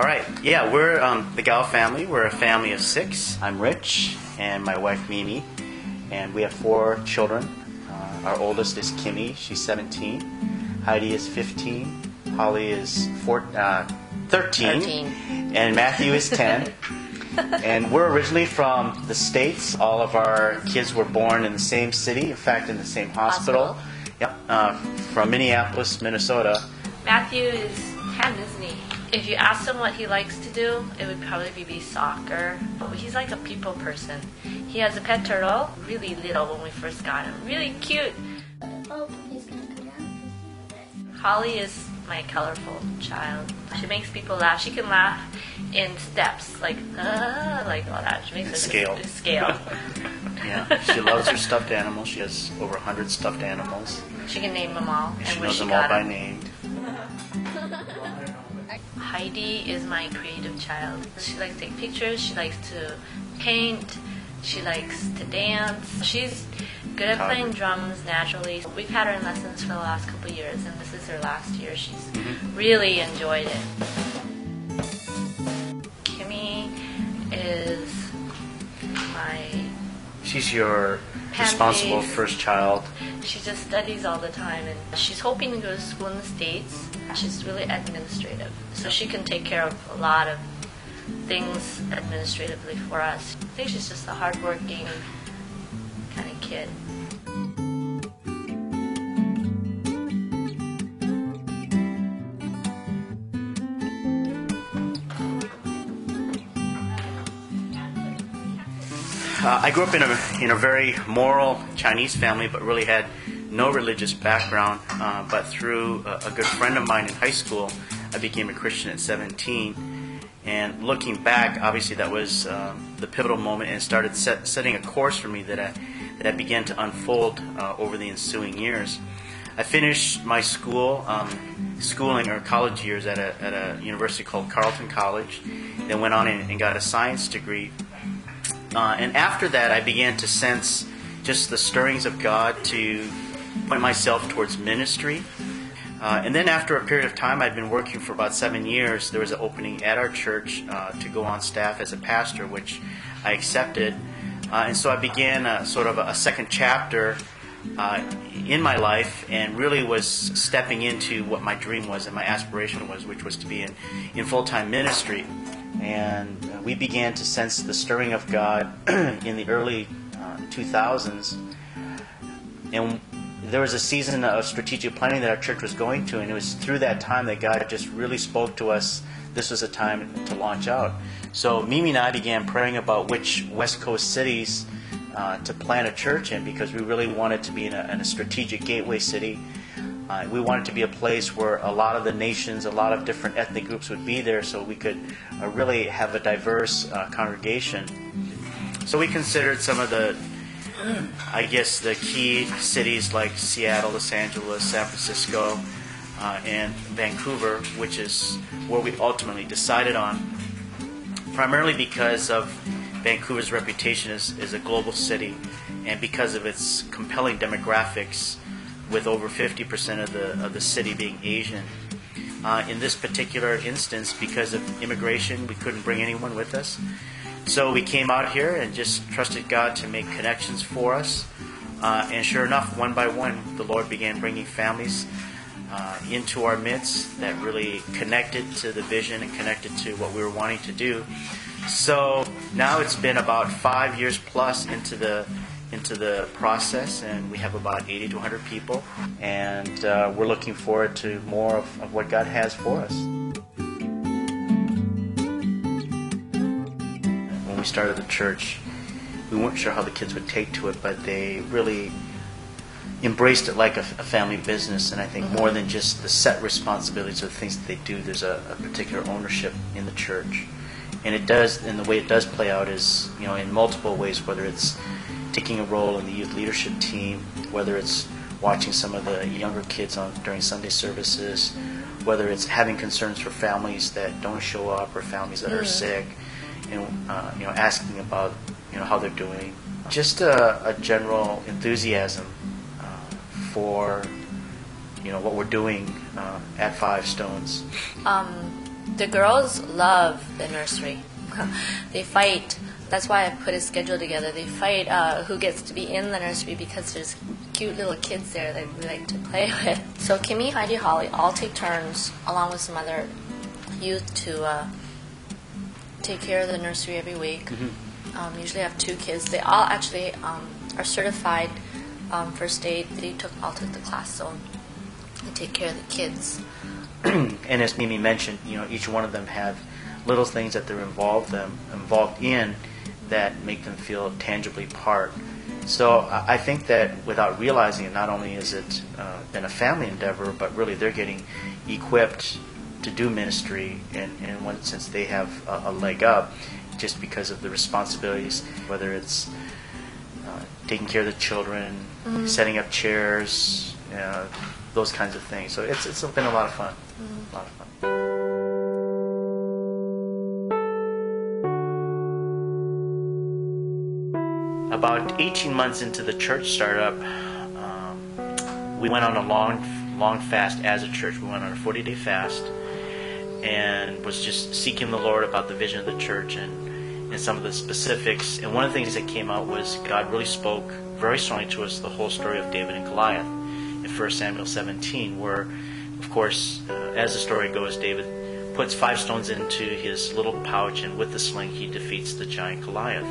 All right. Yeah, we're the Gal family. We're a family of 6. I'm Rich, and my wife Mimi, and we have 4 children. Our oldest is Kimmy. She's 17. Heidi is 15. Holly is 13. And Matthew is 10. And we're originally from the States. All of our kids were born in the same city, in fact, in the same hospital. Yep, from Minneapolis, Minnesota. Matthew is 10, isn't he? If you asked him what he likes to do, it would probably be soccer. He's like a people person. He has a pet turtle, really little when we first got him. Really cute. Oh, he's gonna come down. Holly is my colorful child. She makes people laugh. She can laugh in steps, like all that. She makes a scale. Yeah, she loves her stuffed animals. She has over 100 stuffed animals. She can name them all. And she knows them all by name. Heidi is my creative child. She likes to take pictures. She likes to paint. She likes to dance. She's good at playing drums naturally. We've had her in lessons for the last couple of years, and this is her last year. She's really enjoyed it. Kimmy is She's your responsible first child. She just studies all the time, and she's hoping to go to school in the States. She's really administrative, so she can take care of a lot of things administratively for us. I think she's just a hardworking kind of kid. I grew up in a very moral Chinese family, but really had no religious background. But through a good friend of mine in high school, I became a Christian at 17. And looking back, obviously that was the pivotal moment, and it started setting a course for me that I began to unfold over the ensuing years. I finished my schooling or college years at a university called Carleton College, then went on and got a science degree. And after that, I began to sense just the stirrings of God to point myself towards ministry. And then after a period of time, I'd been working for about 7 years. There was an opening at our church to go on staff as a pastor, which I accepted. And so I began sort of a second chapter in my life, and really was stepping into what my dream was and my aspiration was, which was to be in full-time ministry. And we began to sense the stirring of God in the early 2000s. And there was a season of strategic planning that our church was going to, and it was through that time that God just really spoke to us. This was a time to launch out. So Mimi and I began praying about which West Coast cities to plant a church in, because we really wanted to be in a strategic gateway city. We wanted to be a place where a lot of the nations, a lot of different ethnic groups would be there, so we could really have a diverse congregation. So we considered some of the key cities like Seattle, Los Angeles, San Francisco, and Vancouver, which is where we ultimately decided on, primarily because of Vancouver's reputation as a global city, and because of its compelling demographics, with over 50% of the city being Asian. In this particular instance, because of immigration, we couldn't bring anyone with us. So we came out here and just trusted God to make connections for us. And sure enough, one by one, the Lord began bringing families into our midst that really connected to the vision and connected to what we were wanting to do. So now it's been about 5 years plus into the process, and we have about 80 to 100 people, and we're looking forward to more of what God has for us. When we started the church, we weren't sure how the kids would take to it, but they really embraced it like a family business, and I think more than just the set responsibilities of the things that they do, there's a particular ownership in the church. And it does, and the way it does play out is, in multiple ways, whether it's taking a role in the youth leadership team, whether it's watching some of the younger kids during Sunday services, whether it's having concerns for families that don't show up or families that are sick, and asking about how they're doing. Just a general enthusiasm for what we're doing at Five Stones. The girls love the nursery. They fight. That's why I put a schedule together. They fight who gets to be in the nursery because there's cute little kids there that we like to play with. So Kimmy, Heidi, Holly all take turns, along with some other youth, to take care of the nursery every week. Usually I have 2 kids. They all actually are certified first aid. They all took the class, so they take care of the kids. And as Mimi mentioned, each one of them have little things that they're involved in that make them feel tangibly part. So I think that without realizing it, not only is it been a family endeavor, but really they're getting equipped to do ministry, and in one sense they have a leg up just because of the responsibilities, whether it's taking care of the children, setting up chairs, those kinds of things. So it's been a lot of fun. A lot of fun. About 18 months into the church startup, we went on a long fast as a church. We went on a 40-day fast and was just seeking the Lord about the vision of the church and some of the specifics. And one of the things that came out was God really spoke very strongly to us the whole story of David and Goliath in 1 Samuel 17, where, of course, as the story goes, David puts 5 stones into his little pouch, and with the sling he defeats the giant Goliath.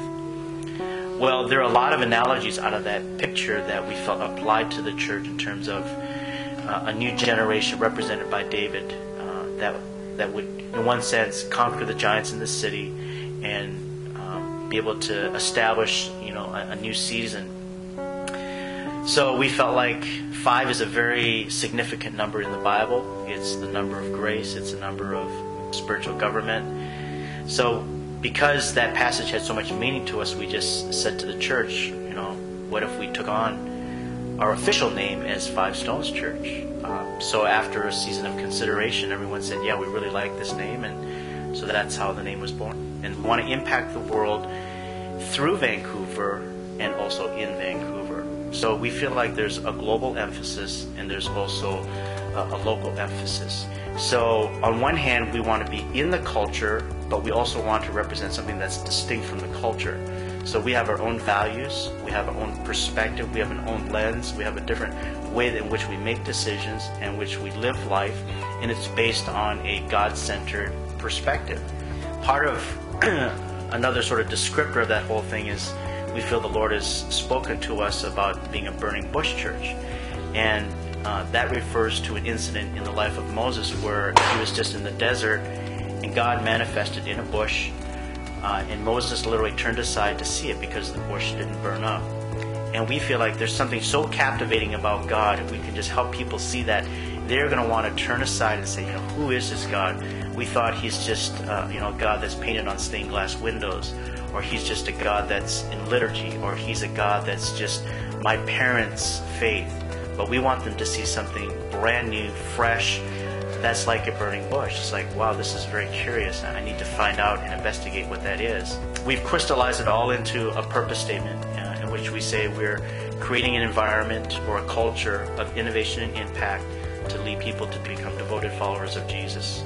Well, there are a lot of analogies out of that picture that we felt applied to the church in terms of a new generation represented by David that would, in one sense, conquer the giants in the city and be able to establish, a new season. So we felt like 5 is a very significant number in the Bible. It's the number of grace. It's the number of spiritual government. So because that passage had so much meaning to us, we just said to the church, what if we took on our official name as Five Stones Church? So after a season of consideration, everyone said, yeah, we really like this name, and so that's how the name was born. And we want to impact the world through Vancouver and also in Vancouver. So we feel like there's a global emphasis and there's also a local emphasis. So on one hand, we want to be in the culture, but we also want to represent something that's distinct from the culture. So we have our own values, we have our own perspective, we have an own lens, we have a different way in which we make decisions and which we live life, and it's based on a God-centered perspective. Part of another sort of descriptor of that whole thing is we feel the Lord has spoken to us about being a burning bush church. And that refers to an incident in the life of Moses where he was just in the desert and God manifested in a bush, and Moses literally turned aside to see it because the bush didn't burn up. And we feel like there's something so captivating about God, if we can just help people see that, they're going to want to turn aside and say, who is this God? We thought he's just a God that's painted on stained glass windows, or he's just a God that's in liturgy, or he's a God that's just my parents' faith. But we want them to see something brand new, fresh, that's like a burning bush. It's like, wow, this is very curious. I need to find out and investigate what that is. We've crystallized it all into a purpose statement in which we say we're creating an environment or a culture of innovation and impact to lead people to become devoted followers of Jesus.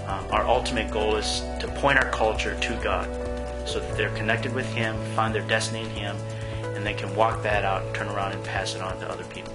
Our ultimate goal is to point our culture to God so that they're connected with Him, find their destiny in Him, and they can walk that out and turn around and pass it on to other people.